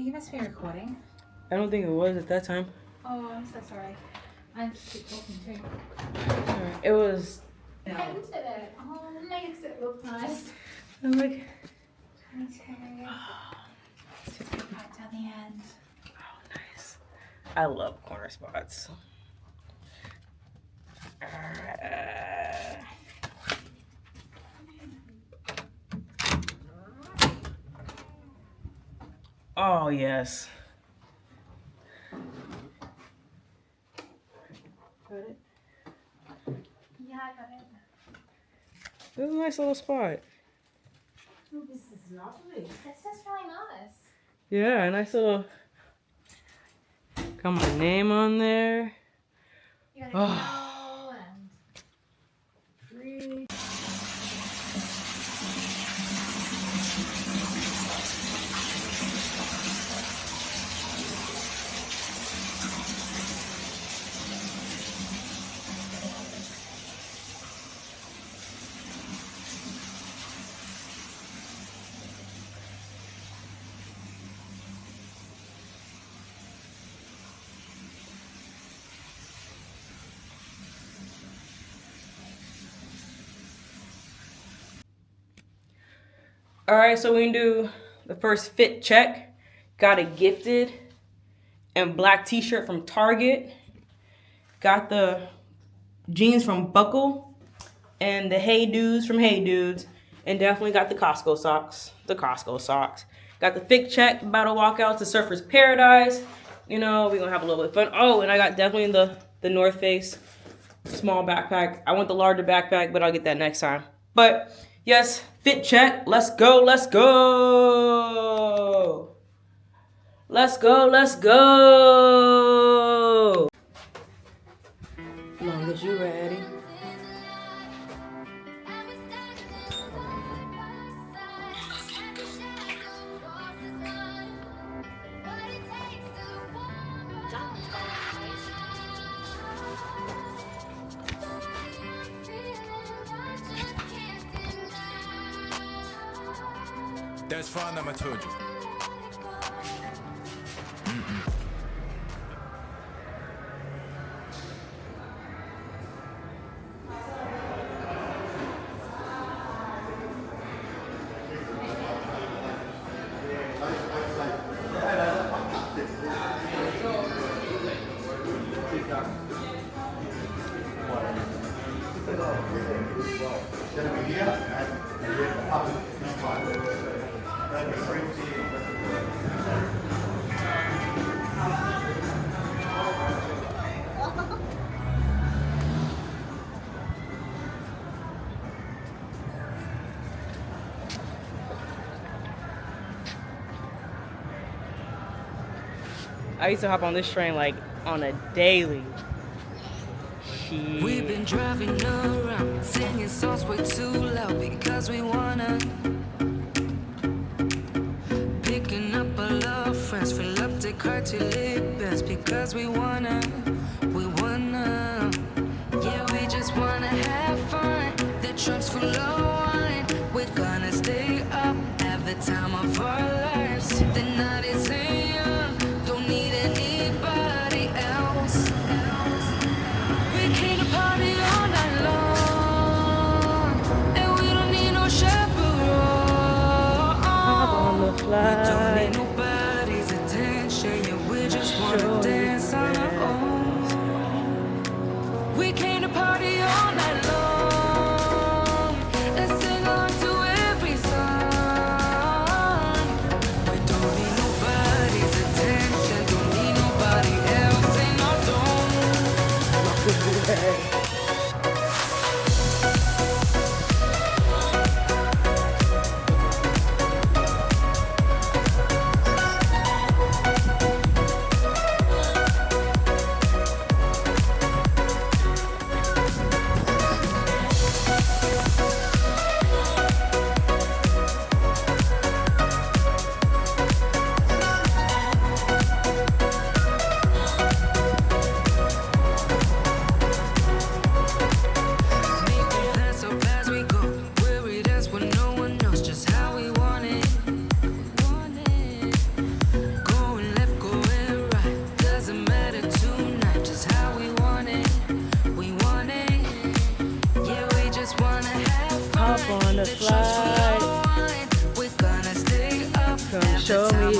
You must be recording. I don't think it was at that time. Oh, I'm so sorry. I just keep talking too. It was. No. I looked at it. Oh, it makes it look nice. I'm like. Me too. Just go right down the end. Oh, nice. I love corner spots. Oh, yes. Got it? Yeah, I got it. This is a nice little spot. Oh, this is lovely. This is really nice. Yeah, a nice little. Got my name on there. You got a oh. And free. All right, so we can do the first fit check. Got a gifted and black t-shirt from Target. Got the jeans from Voco and the Hey Dudes from Hey Dudes. And definitely got the Costco socks. Got the fit check, battle walkouts, the Surfer's Paradise. You know, we're gonna have a little bit of fun. Oh, and I got definitely the North Face small backpack. I want the larger backpack, but I'll get that next time. But yes, fit check. Let's go, let's go. Let's go, let's go. As long as you're ready. That's fine, I told you. I used to hop on this train like on a daily. We've been driving around, singing songs way too loud because we wanna. Picking up all our friends, fill up the car till it bends because we wanna. Yeah, we just wanna have fun. The trunk's full of wine. We're gonna stay up, have the time of our lives. The night is young, don't need anybody else. We came to party all night long, and we don't need no chaperone. We don't need nobody's attention, yeah, we just wanna dance on our own. We came to party all night long and sing along to every song.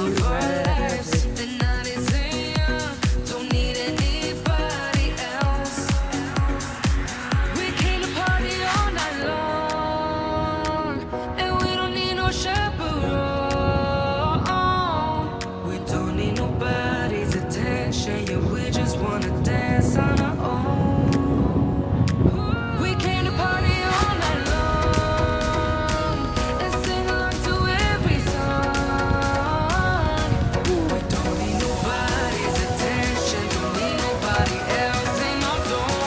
of our lives. The night is young, don't need anybody else. We came to party all night long, and we don't need no chaperone. We don't need nobody's attention, yeah, we just wanna dance on our own. We came to party all night long and sing along to every song. We don't need nobody's attention, don't need nobody else in our zone.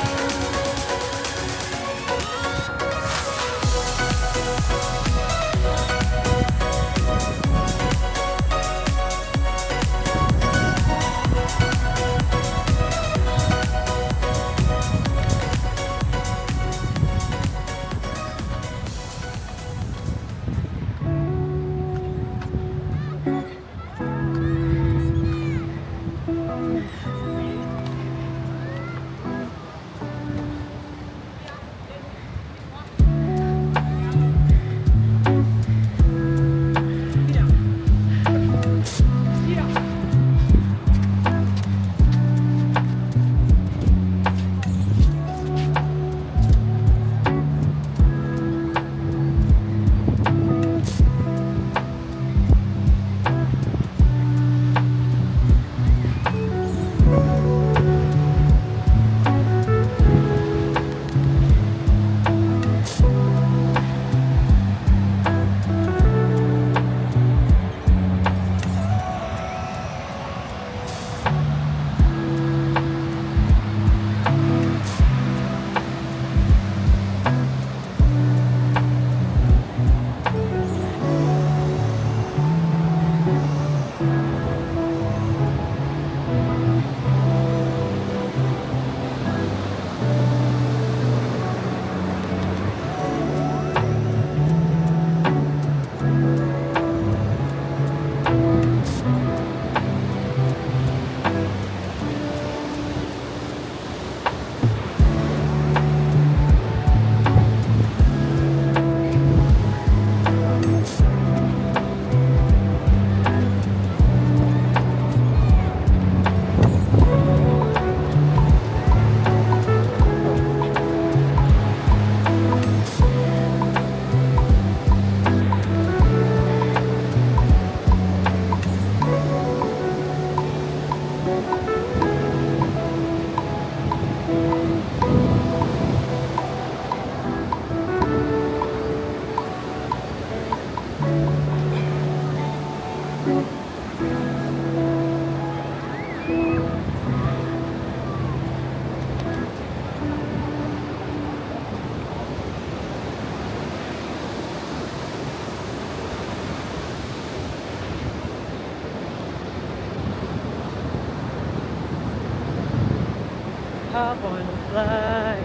Hop on the flight.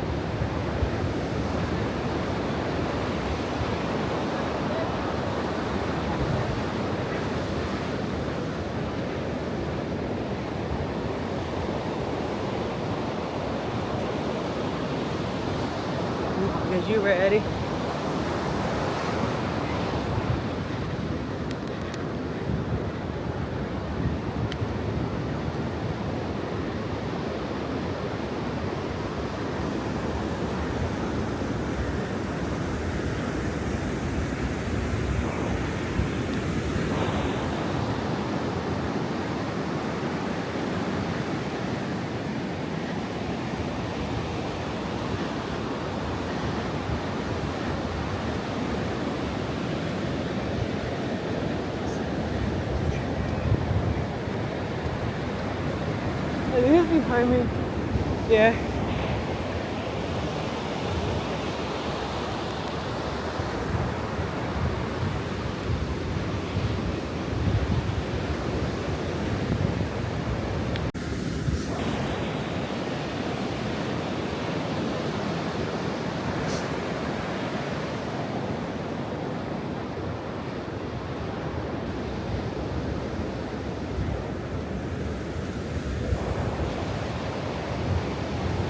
Is you ready? Who's behind me? Yeah.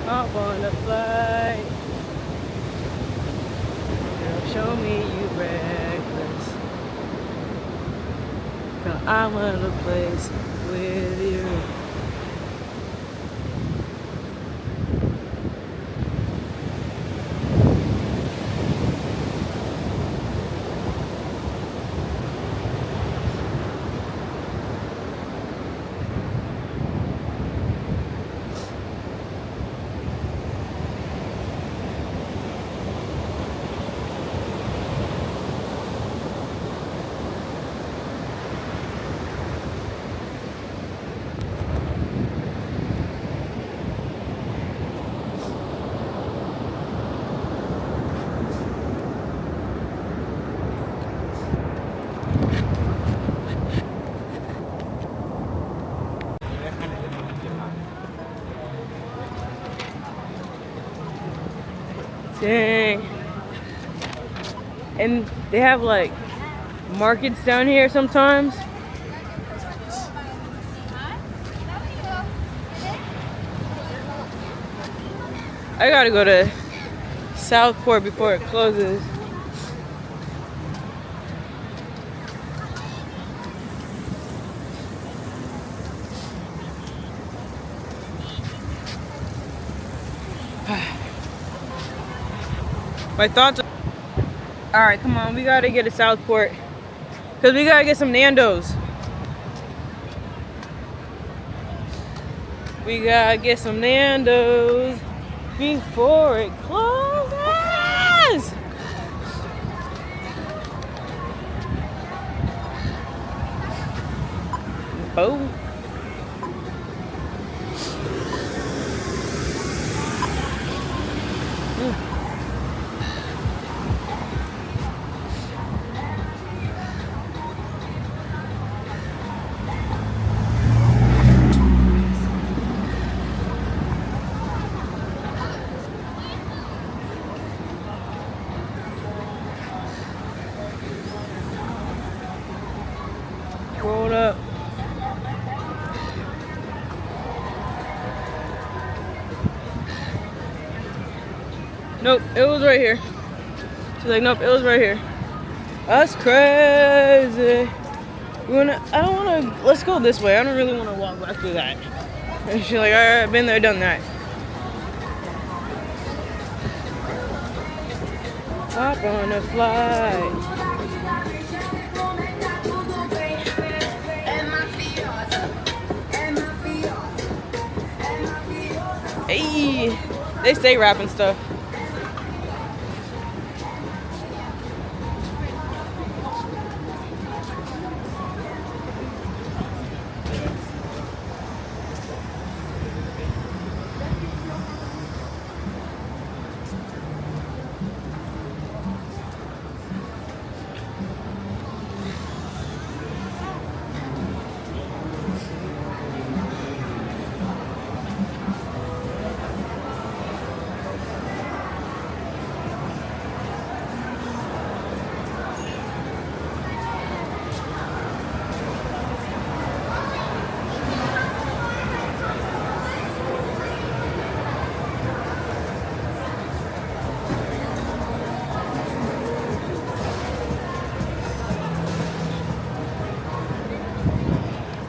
Hop on the flight. Girl, show me you reckless. Go. I want a place with you. Dang. And they have like markets down here sometimes. I gotta go to Southport before it closes. My thoughts are... Alright, come on, we gotta get to Southport. Because we gotta get some Nandos. We gotta get some Nandos before it closes. Oh. Roll up. Nope, it was right here. She's like, nope, it was right here. That's crazy. I don't wanna, let's go this way. I don't really wanna walk back through that. And she's like, alright, been there, done that. Hop on a flight. Hey, they stay rapping stuff.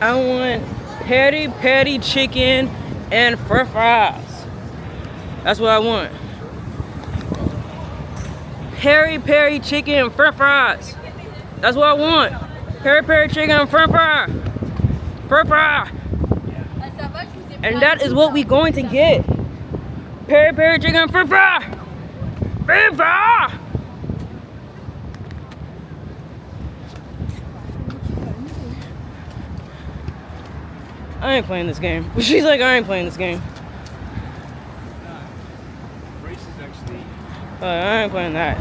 I want peri-peri chicken and french fries. That's what I want. Peri-peri chicken and french fries. That's what I want. Peri-peri chicken and french fry. French fry. And that is what we're going to get. Peri-peri chicken and french fry. French fry. I ain't playing this game. She's like, I ain't playing this game. I ain't playing that.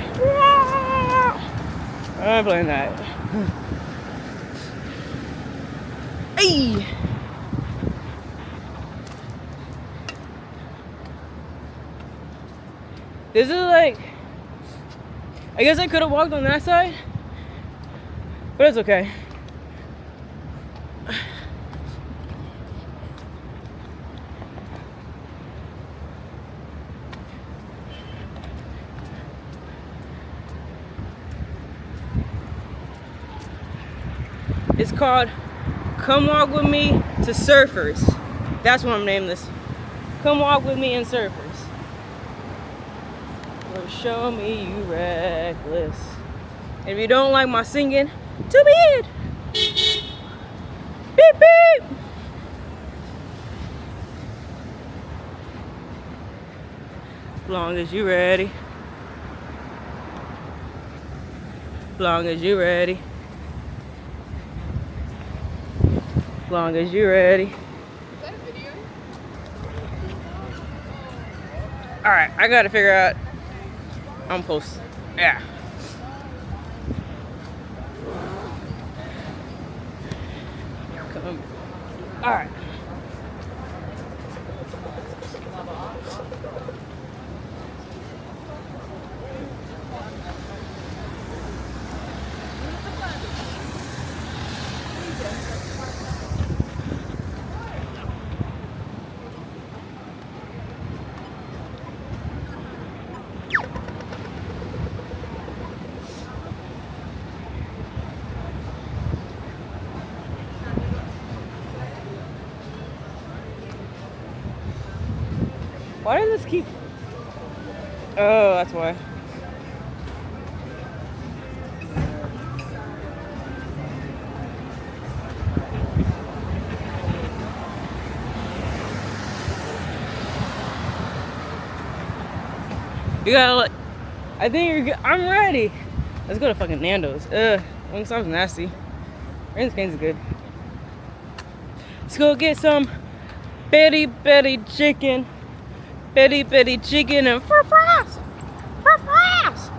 I ain't playing that. Hey! This is like... I guess I could have walked on that side. But it's okay. It's called Come Walk With Me to Surfers. That's what I'm naming this. Come Walk With Me and Surfers. Or show me you reckless. If you don't like my singing, too bad. Beep beep. As long as you ready. As long as you ready. As long as you ready. Is that a video? Alright, I gotta figure out. I'm close. Yeah. Come. Alright. Why does this keep... Oh, that's why. You gotta look. I think you're good. I'm ready. Let's go to fucking Nandos. Wingstop's nasty. Raisins Cane's is good. Let's go get some Peri-Peri chicken. Peri-Peri chicken and french fries. French fries.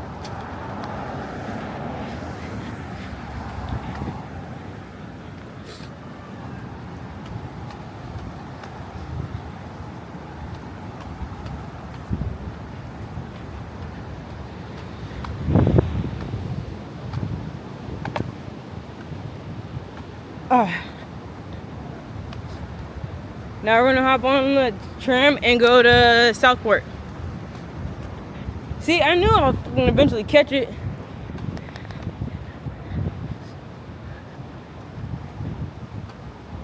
Now we're gonna hop on the tram and go to Southport. See, I knew I was gonna eventually catch it.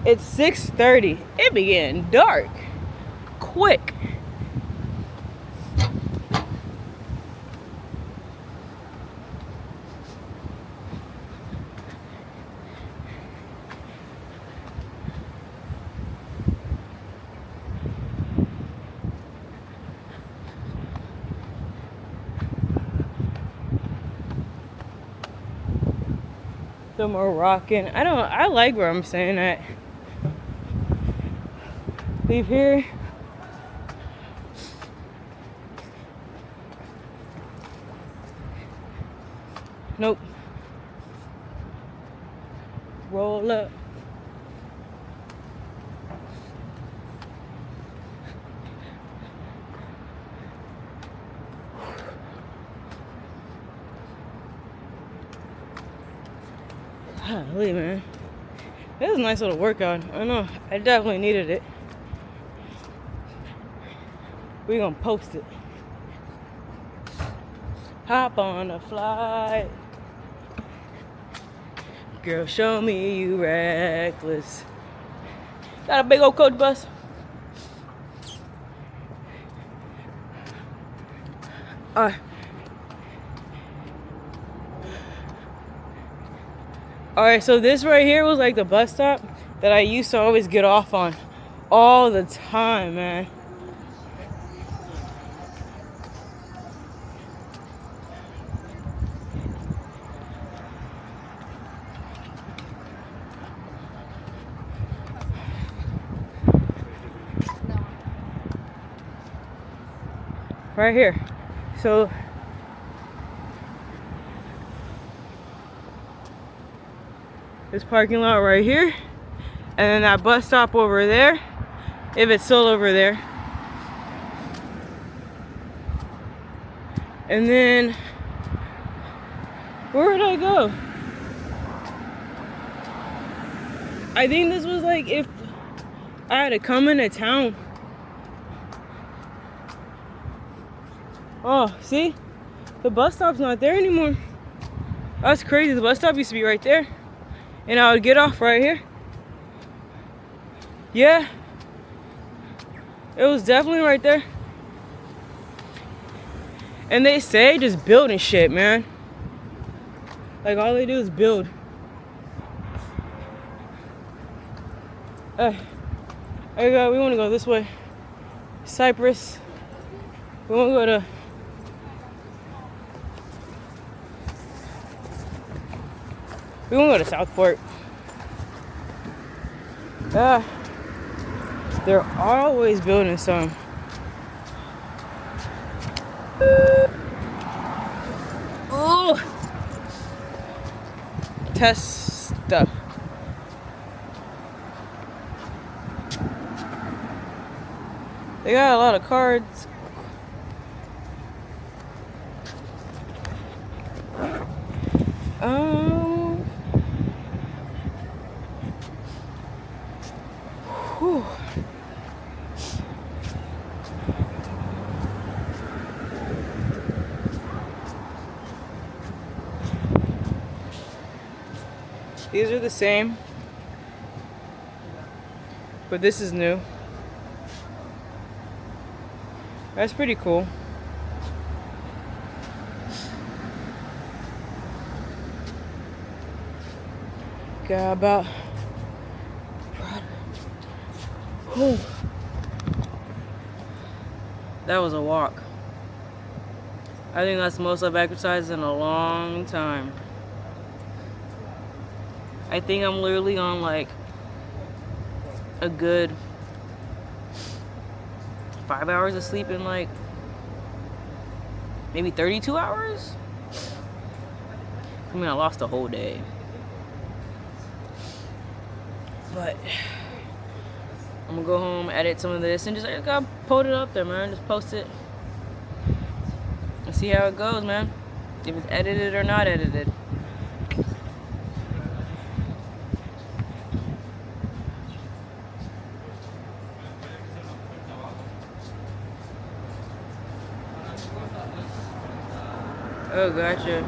It's 6:30. It began dark. Quick. The Moroccan. I like where I'm staying at. Leave here. Nope. Roll up. Holy man, this is a nice little workout. I know, I definitely needed it. We're gonna post it. Hop on a flight. Girl, show me you reckless. Got a big old coach bus. Alright, so this right here was like the bus stop that I used to always get off on all the time, man. Right here. So this parking lot right here, and then that bus stop over there, if it's still over there. And then where would I go? I think this was like if I had to come into town. Oh, see? The bus stop's not there anymore. That's crazy. The bus stop used to be right there. And I would get off right here. Yeah. It was definitely right there. And they say just building shit, man. Like all they do is build. There you go. We want to go this way. Cyprus. We want to go to. We want to go to Southport. They're always building some. Oh, test stuff. They got a lot of cards. Whew. These are the same, but this is new. That's pretty cool. Got about. Whew. That was a walk. I think that's the most I've exercised in a long time. I think I'm literally on like a good 5 hours of sleep in like maybe 32 hours. I mean, I lost a whole day. But I'm gonna go home, edit some of this, and just gotta put it up there, man. Just post it and see how it goes, man. If it's edited or not edited. Oh, gotcha.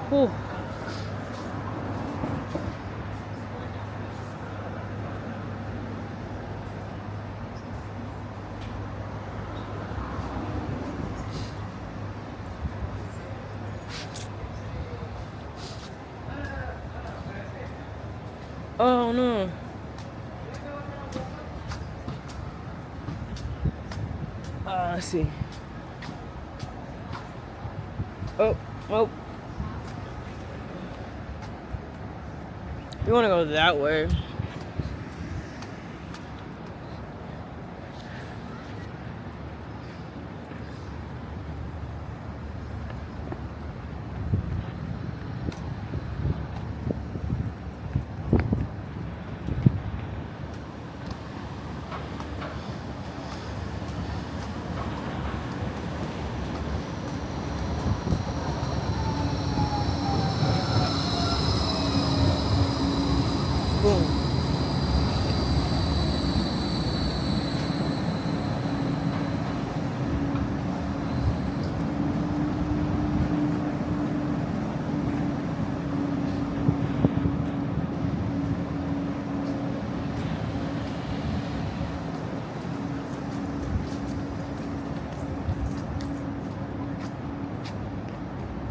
Whew. Oh no. Let's see. Oh. We want to go that way. Boom.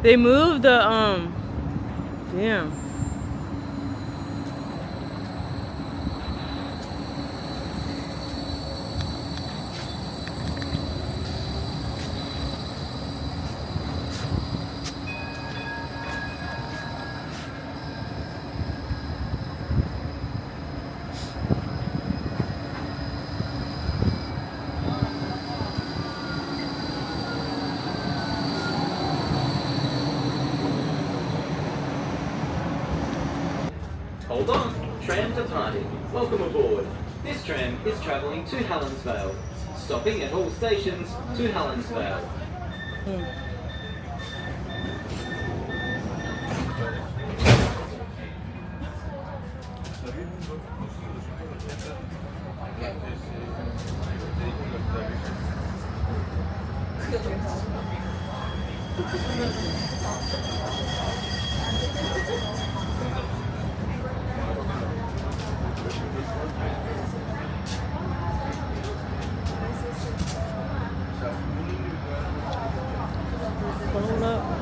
They moved the damn. Hold on, tram departing. Welcome aboard. This tram is travelling to Helensvale, stopping at all stations to Helensvale. Hold up.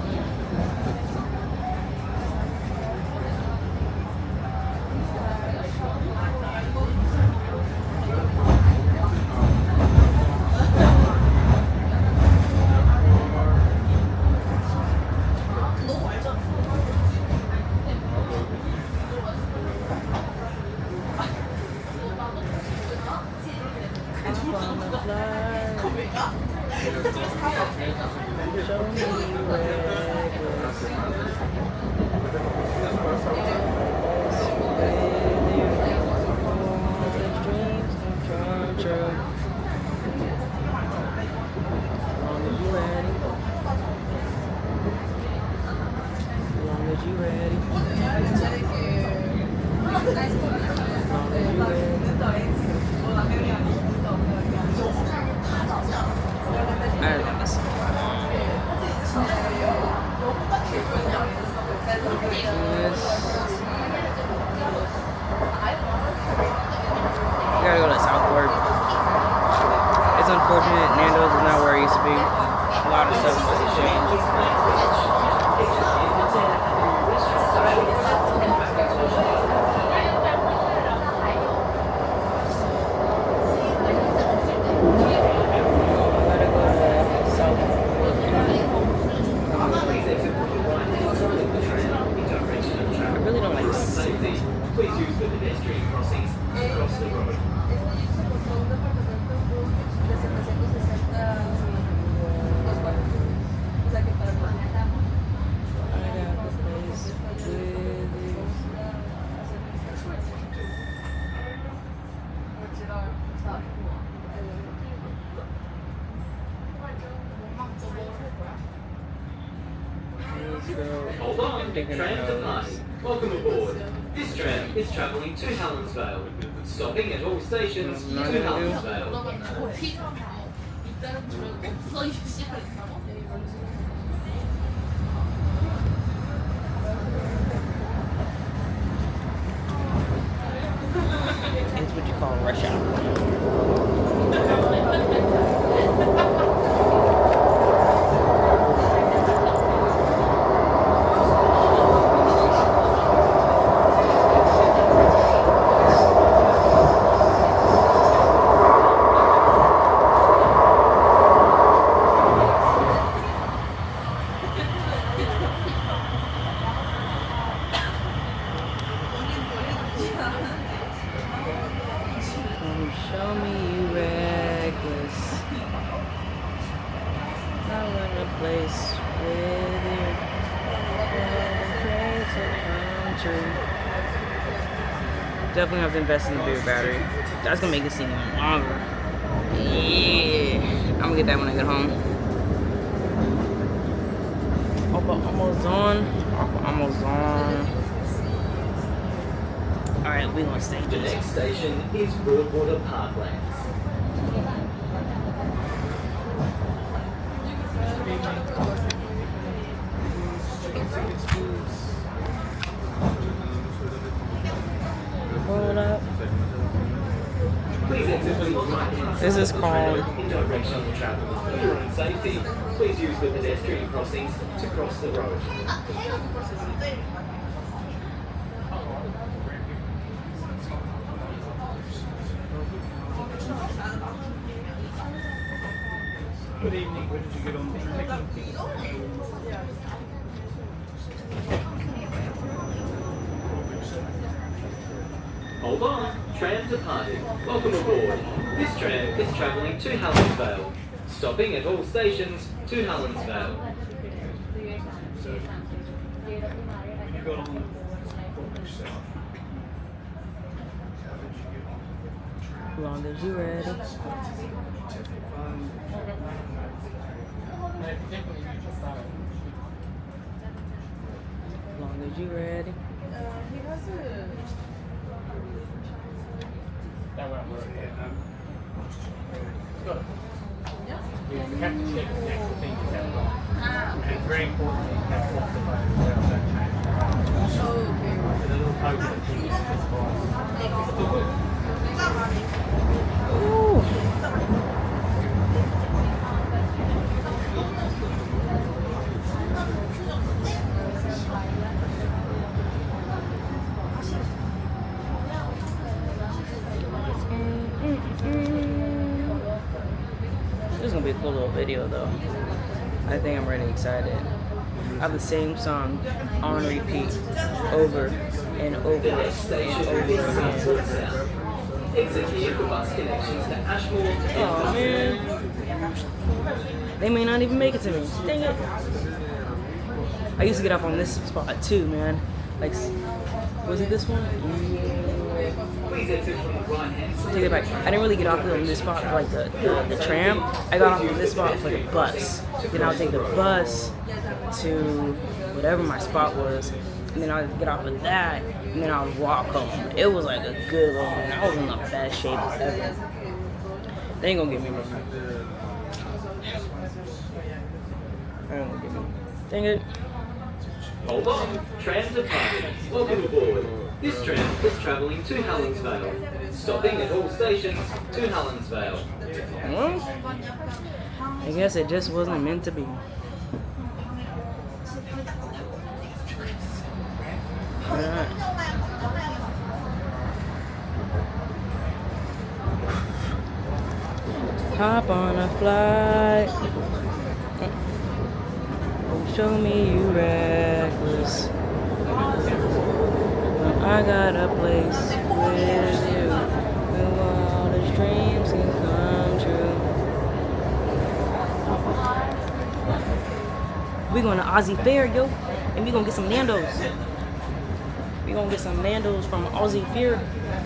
Gotta go to Southport. It's unfortunate Nandos is not where it used to be. A lot of stuff has changed. I really don't like Safety. Please use the pedestrian crossings to cross the road. Hold on, tram departing. Welcome aboard. This tram is travelling to Helensvale, stopping at all stations to Helensvale. It's what you call rush hour. Show me you reckless. I want a place with you. Dreams will come true. Definitely have to invest in the bigger battery. That's gonna make this thing even longer. Yeah. I'm gonna get that when I get home. Oh, but almost on. Almost on. Alright, we're gonna stay. The next station is Broadwater Parklands. Hold up. Please exit from the right-hand This is side called in directional travel. For your own safety, please use the pedestrian crossings to cross the road. Good evening. Where did you get on the train? Hold on, tram departing. Welcome aboard. This tram is travelling to Helensvale, stopping at all stations to Helensvale. You got on as long as you ready. As long as you ready. that won't work. We have to check the actual thing you have on. And Ooh. This is gonna be a cool little video though. I think I'm really excited. I have the same song on repeat over and over and over again. Exit here for bus connections to Ashmore to Oh man. They may not even make it to me. Dang it. I used to get off on this spot too, man. Like, was it this one? Please exit from the right hand side. Take it back. I didn't really get off on this spot for like the tram. I got off on this spot for the bus. Then I'll take the bus to whatever my spot was. And then I'll get off of that. And then I'll walk home. It was like a good little man. I was in the best shape ever. They ain't gonna get me wrong. They ain't gonna get me. Dang it. Hold on, tram departing. Welcome aboard. This tram is travelling to Helensvale, stopping at all stations to Helensvale. Well, I guess it just wasn't meant to be. Alright. Hop on a flight. Show me you reckless. Well, I got a place with you, where all the dreams can come true. We going to Aussie Fair, yo, and we gonna get some Nandos. We gonna get some Nandos from Aussie Fair.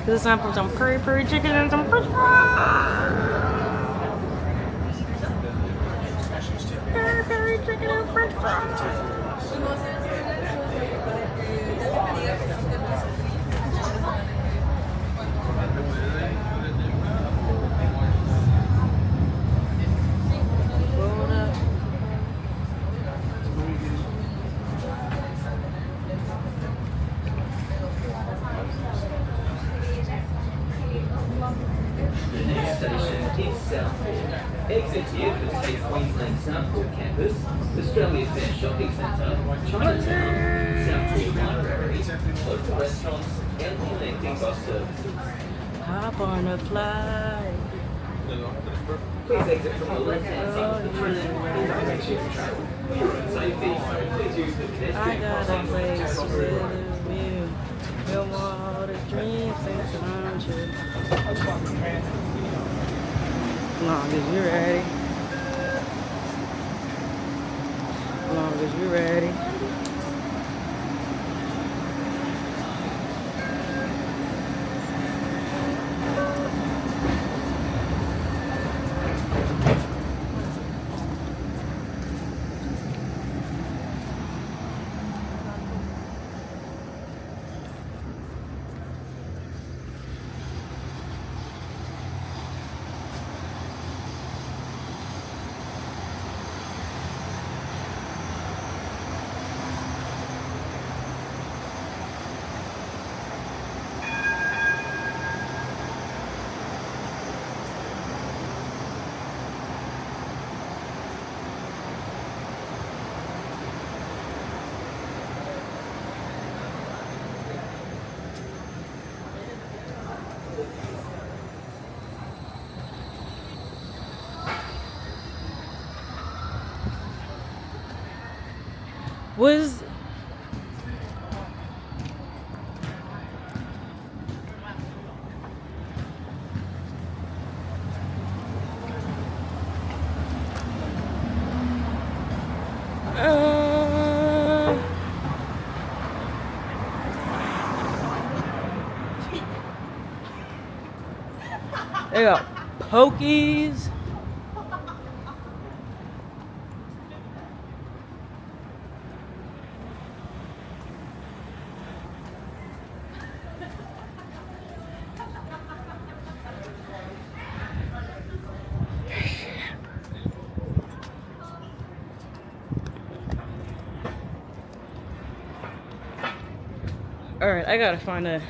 Cause it's time for some Peri-Peri Chicken and some French fries. Peri-Peri Chicken and French fries. The next station is Southport. Exit here for the Queensland Southport campus, Australia's Fair Shopping Centre, Chinatown, Southport Library, local restaurants, and connecting bus services. Hop on a flight. Please exit from the left-hand side of the tram in direction of travel. For your own safety, please use the I pedestrian got a crossing place and with crossing. you. We'll all the dreams and come true. Long as you're ready. Long as you're ready. Was they got pokies. All right, I gotta find a.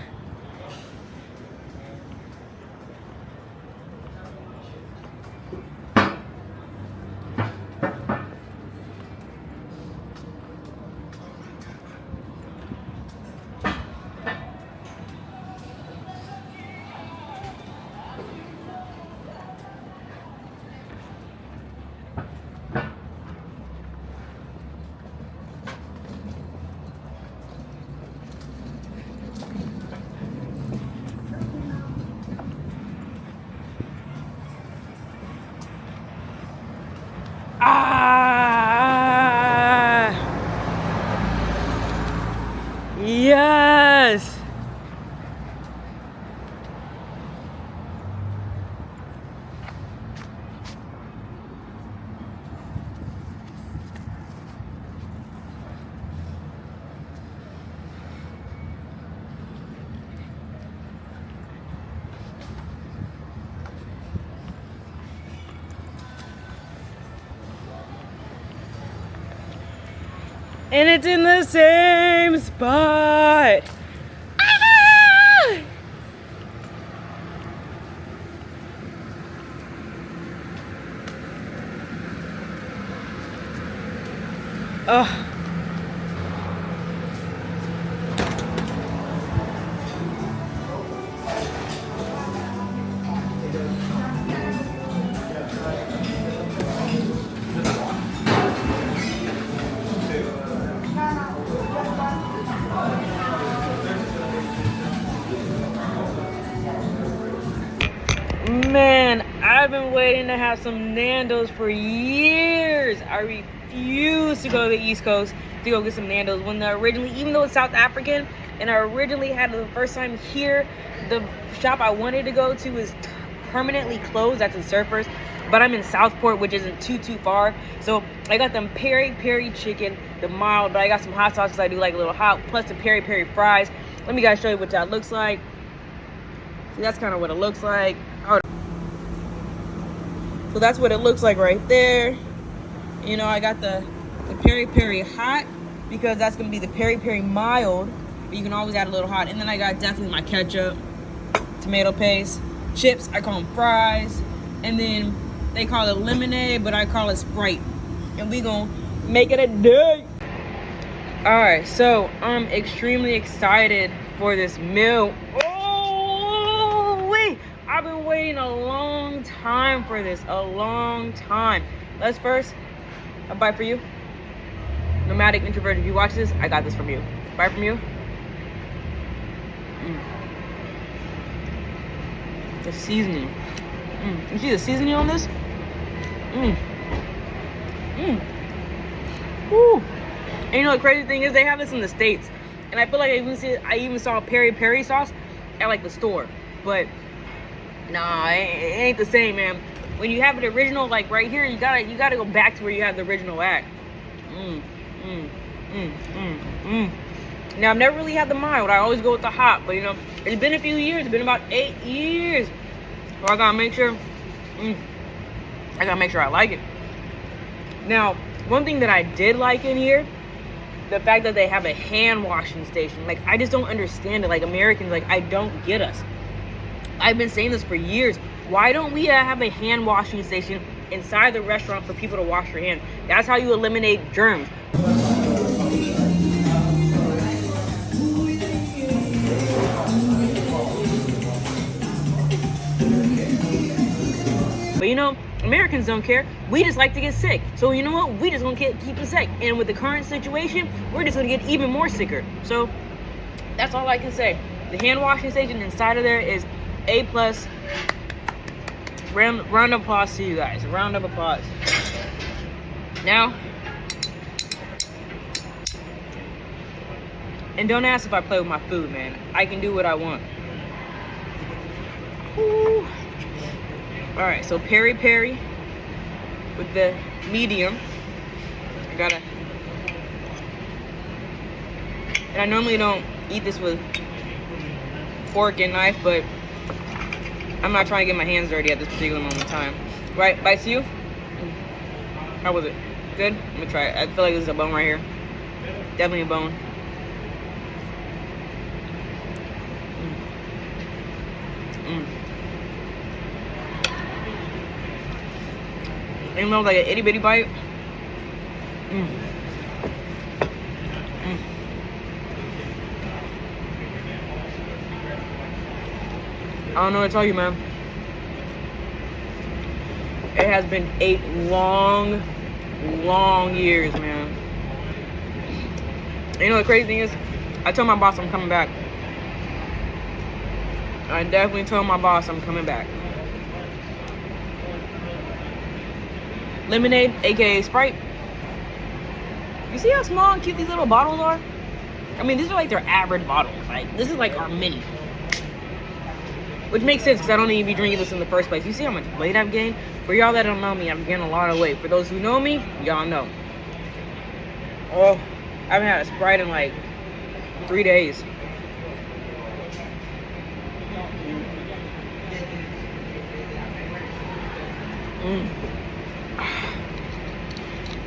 Ah! Yes! And it's in the same spot. Ah! Oh. Man, I've been waiting to have some Nandos for years. I refuse to go to the East Coast to go get some Nandos. When even though it's South African, and I originally had it the first time here, the shop I wanted to go to is permanently closed. That's in Surfers, but I'm in Southport, which isn't too far. So I got them Peri-Peri Chicken, the mild, but I got some hot sauce because I do like a little hot, plus the Peri-Peri fries. Let me guys show you what that looks like. See, that's kind of what it looks like. So that's what it looks like right there. You know, I got the Peri-Peri hot because that's gonna be the Peri-Peri mild, but you can always add a little hot. And then I got definitely my ketchup, tomato paste, chips, I call them fries, and then they call it lemonade, but I call it Sprite. And we gonna make it a day. All right, so I'm extremely excited for this meal. Oh, wait. I've been waiting a long time for this, a long time. Let's first, a bite for you. Nomadic introvert, if you watch this, I got this from you. Bite from you. The seasoning. You see the seasoning on this? Woo. And you know the crazy thing is they have this in the States. And I feel like I even saw peri-peri sauce at like the store. But nah, it ain't the same, man. When you have it original, like right here, you gotta go back to where you have the original at. Now I've never really had the mild. I always go with the hot, but you know, it's been a few years. It's been about 8 years. So I gotta make sure. I gotta make sure I like it. Now, one thing that I did like in here, the fact that they have a hand washing station. Like, I just don't understand it. Like, Americans, like, I don't get us. I've been saying this for years. Why don't we have a hand washing station inside the restaurant for people to wash their hands? That's how you eliminate germs. But you know, Americans don't care. We just like to get sick. So you know what? We just gonna keep it sick. And with the current situation, we're just gonna get even more sicker. So that's all I can say. The hand washing station inside of there is A+. Round of applause to you guys. Round of applause. Now, and don't ask if I play with my food, man. I can do what I want. Ooh. All right, so peri-peri with the medium. And I normally don't eat this with fork and knife, but I'm not trying to get my hands dirty at this particular moment in time. Right, bites you? How was it? Good? Let me try it. I feel like this is a bone right here. Definitely a bone. Even though it's like an itty bitty bite. I don't know what to tell you, man. It has been 8 long, long years, man. And you know the crazy thing is, I told my boss I'm coming back. I definitely told my boss I'm coming back. Lemonade, aka Sprite. You see how small and cute these little bottles are? I mean, these are like their average bottles. Like, this is like our mini. Which makes sense because I don't even be drinking this in the first place. You see how much weight I've gained? For y'all that don't know me, I've gained a lot of weight. For those who know me, y'all know. Oh, I haven't had a Sprite in like 3 days.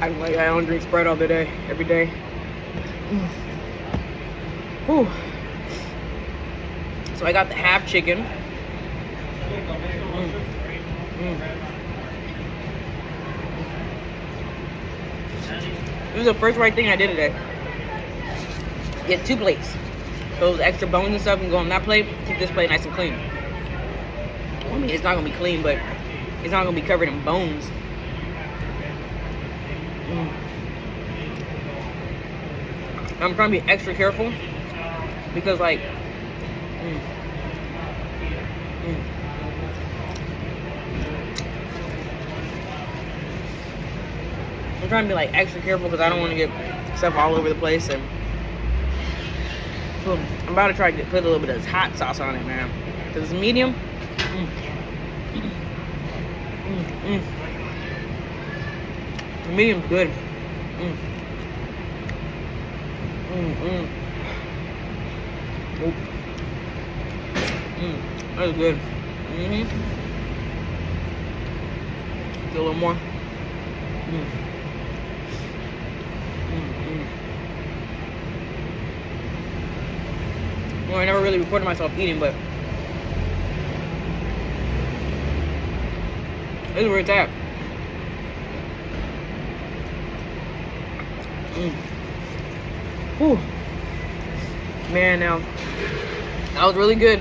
I don't drink Sprite all the day, every day. Whew. So I got the half chicken. This is the first right thing I did today. Get 2 plates. Those extra bones and stuff can go on that plate. Keep this plate nice and clean. I mean, it's not gonna be clean, but it's not gonna be covered in bones. I'm trying to be extra careful because, like, I'm trying to be like extra careful because I don't want to get stuff all over the place. And I'm about to try to put a little bit of this hot sauce on it, man. Because it's medium. The medium's good. That's good. Get a little more. Well, I never really recorded myself eating, but this is where it's at. Whew. Man, now that was really good.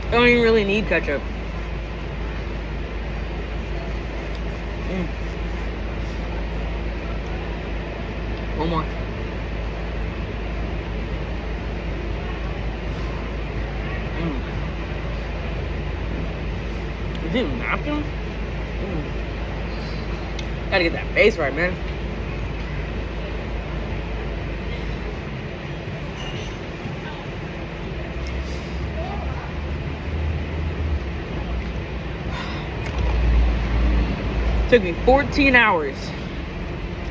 I don't even really need ketchup. One more. Is it napkin? Gotta get that face right, man. Took me 14 hours.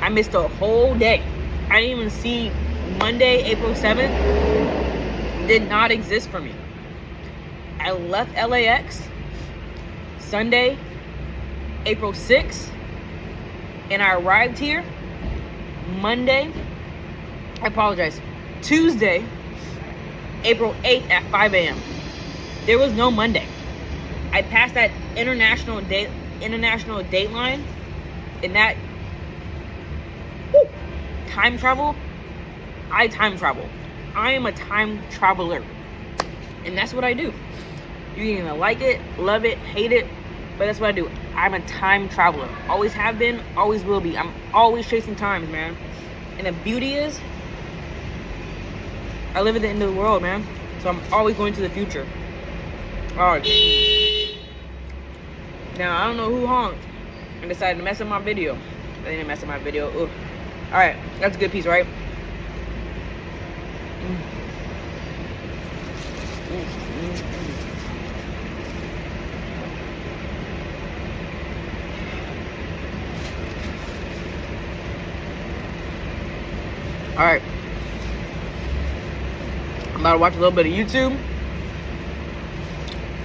I missed a whole day. I didn't even see Monday, April 7th. Did not exist for me. I left LAX Sunday, April 6th. And I arrived here Monday. I apologize. Tuesday, April 8th at 5 a.m. There was no Monday. I passed that international dateline, and that time travel. I time travel. I am a time traveler, and that's what I do. You can either like it, love it, hate it, but that's what I do. I'm a time traveler. Always have been, always will be. I'm always chasing times, man. And the beauty is, I live at the end of the world, man. So I'm always going to the future. Alright. Now, I don't know who honked and decided to mess up my video. They didn't mess up my video. Ugh. Alright, that's a good piece, right? Alright. I'm about to watch a little bit of YouTube.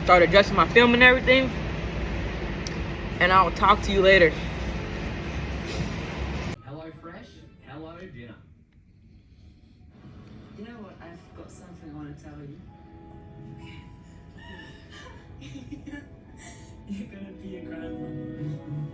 Start adjusting my film and everything. And I'll talk to you later. Hello Fresh, hello dinner. You know what? I've got something I want to tell you. You're gonna be a grandma.